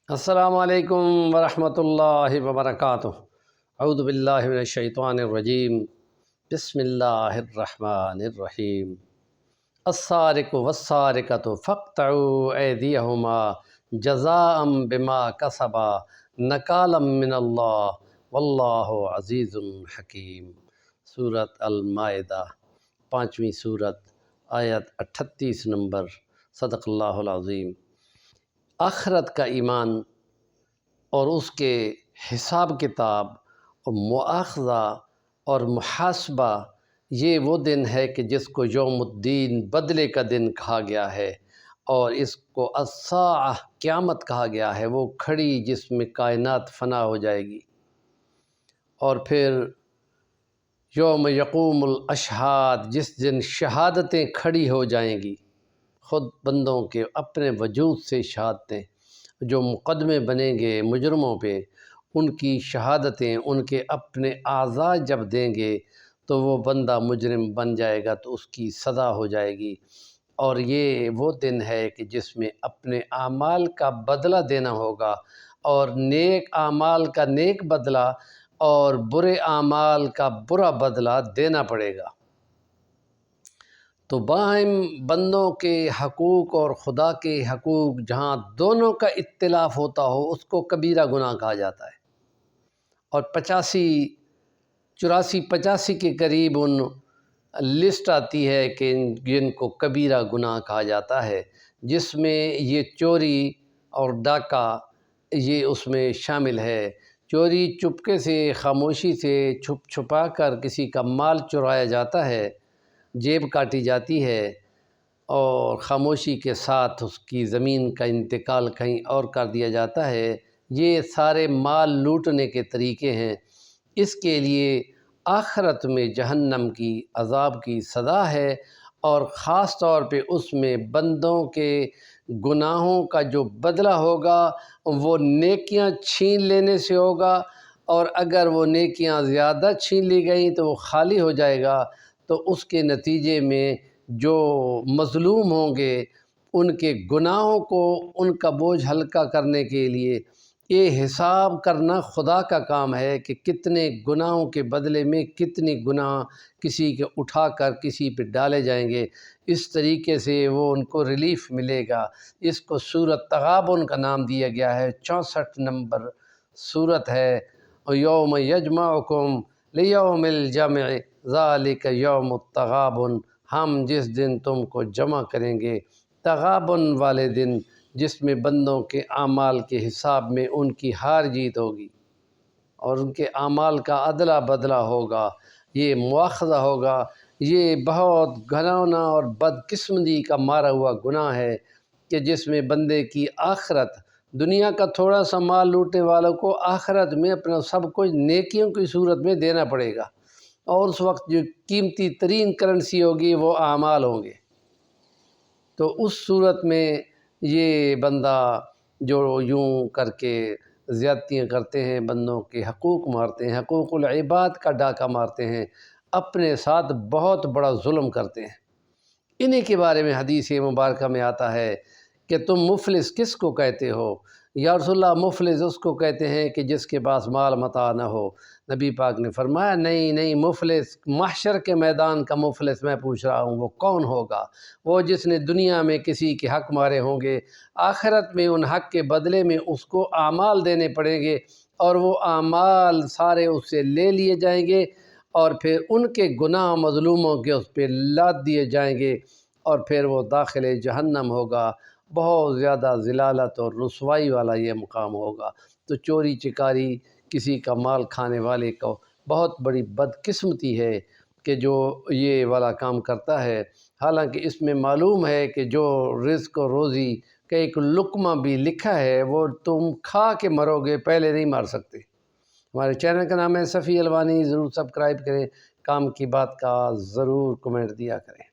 السلام علیکم ورحمۃ اللہ وبرکاتہ۔ اعوذ باللہ من الشیطان الرجیم، بسم اللہ الرحمن الرحیم۔ السارق والسارقۃ فاقطعوا ایدیہما جزاء بما کسبا نکالا من اللہ واللہ عزیز حکیم۔ سورۃ المائدہ، 5ویں سورت، آیت 38 نمبر۔ صدق اللہ العظیم۔ آخرت کا ایمان اور اس کے حساب کتاب اور مواخذہ اور محاسبہ، یہ وہ دن ہے کہ جس کو یوم الدین، بدلے کا دن کہا گیا ہے، اور اس کو الساعہ، قیامت کہا گیا ہے، وہ کھڑی جس میں کائنات فنا ہو جائے گی۔ اور پھر یوم یقوم الاشہاد، جس دن شہادتیں کھڑی ہو جائیں گی، خود بندوں کے اپنے وجود سے شہادتیں، جو مقدمے بنیں گے مجرموں پہ، ان کی شہادتیں ان کے اپنے اعضاء جب دیں گے تو وہ بندہ مجرم بن جائے گا تو اس کی سزا ہو جائے گی۔ اور یہ وہ دن ہے کہ جس میں اپنے اعمال کا بدلہ دینا ہوگا، اور نیک اعمال کا نیک بدلہ اور برے اعمال کا برا بدلہ دینا پڑے گا۔ تو باہم بندوں کے حقوق اور خدا کے حقوق، جہاں دونوں کا اختلاف ہوتا ہو، اس کو کبیرہ گناہ کہا جاتا ہے۔ اور 85 کے قریب ان لسٹ آتی ہے کہ جن کو کبیرہ گناہ کہا جاتا ہے، جس میں یہ چوری اور ڈاکہ یہ اس میں شامل ہے۔ چوری چپکے سے، خاموشی سے، چھپ چھپا کر کسی کا مال چرایا جاتا ہے، جیب کاٹی جاتی ہے، اور خاموشی کے ساتھ اس کی زمین کا انتقال کہیں اور کر دیا جاتا ہے۔ یہ سارے مال لوٹنے کے طریقے ہیں۔ اس کے لیے آخرت میں جہنم کی عذاب کی سزا ہے، اور خاص طور پہ اس میں بندوں کے گناہوں کا جو بدلہ ہوگا وہ نیکیاں چھین لینے سے ہوگا، اور اگر وہ نیکیاں زیادہ چھین لی گئیں تو وہ خالی ہو جائے گا۔ تو اس کے نتیجے میں جو مظلوم ہوں گے، ان کے گناہوں کو، ان کا بوجھ ہلکا کرنے کے لیے یہ حساب کرنا خدا کا کام ہے کہ کتنے گناہوں کے بدلے میں کتنی گناہ کسی کے اٹھا کر کسی پہ ڈالے جائیں گے۔ اس طریقے سے وہ ان کو ریلیف ملے گا۔ اس کو سورۃ تغابن کا نام دیا گیا ہے۔ 64 نمبر سورت ہے۔ یوم یجمعکم لیوم الجمع ذالک یوم التغابن، ہم جس دن تم کو جمع کریں گے، تغابن والے دن، جس میں بندوں کے اعمال کے حساب میں ان کی ہار جیت ہوگی اور ان کے اعمال کا عدلہ بدلہ ہوگا، یہ مواخذہ ہوگا۔ یہ بہت گھناؤنا اور بدقسمتی کا مارا ہوا گناہ ہے کہ جس میں بندے کی آخرت، دنیا کا تھوڑا سا مال لوٹنے والوں کو آخرت میں اپنا سب کچھ نیکیوں کی صورت میں دینا پڑے گا، اور اس وقت جو قیمتی ترین کرنسی ہوگی وہ اعمال ہوں گے۔ تو اس صورت میں یہ بندہ جو یوں کر کے زیادتیاں کرتے ہیں، بندوں کے حقوق مارتے ہیں، حقوق العباد کا ڈاکہ مارتے ہیں، اپنے ساتھ بہت بڑا ظلم کرتے ہیں۔ انہی کے بارے میں حدیث مبارکہ میں آتا ہے کہ تم مفلس کس کو کہتے ہو؟ یا رسول اللہ، مفلس اس کو کہتے ہیں کہ جس کے پاس مال متاع نہ ہو۔ نبی پاک نے فرمایا نہیں، مفلس محشر کے میدان کا مفلس میں پوچھ رہا ہوں، وہ کون ہوگا؟ وہ جس نے دنیا میں کسی کے حق مارے ہوں گے، آخرت میں ان حق کے بدلے میں اس کو اعمال دینے پڑیں گے، اور وہ اعمال سارے اس سے لے لیے جائیں گے، اور پھر ان کے گناہ مظلوموں کے اس پہ لاد دیے جائیں گے، اور پھر وہ داخل جہنم ہوگا۔ بہت زیادہ ذلالت اور رسوائی والا یہ مقام ہوگا۔ تو چوری چکاری، کسی کا مال کھانے والے کو بہت بڑی بدقسمتی ہے کہ جو یہ والا کام کرتا ہے۔ حالانکہ اس میں معلوم ہے کہ جو رزق و روزی کا ایک لقمہ بھی لکھا ہے وہ تم کھا کے مرو گے، پہلے نہیں مار سکتے۔ ہمارے چینل کا نام ہے صفی الوانی، ضرور سبسکرائب کریں، کام کی بات کا ضرور کمنٹ دیا کریں۔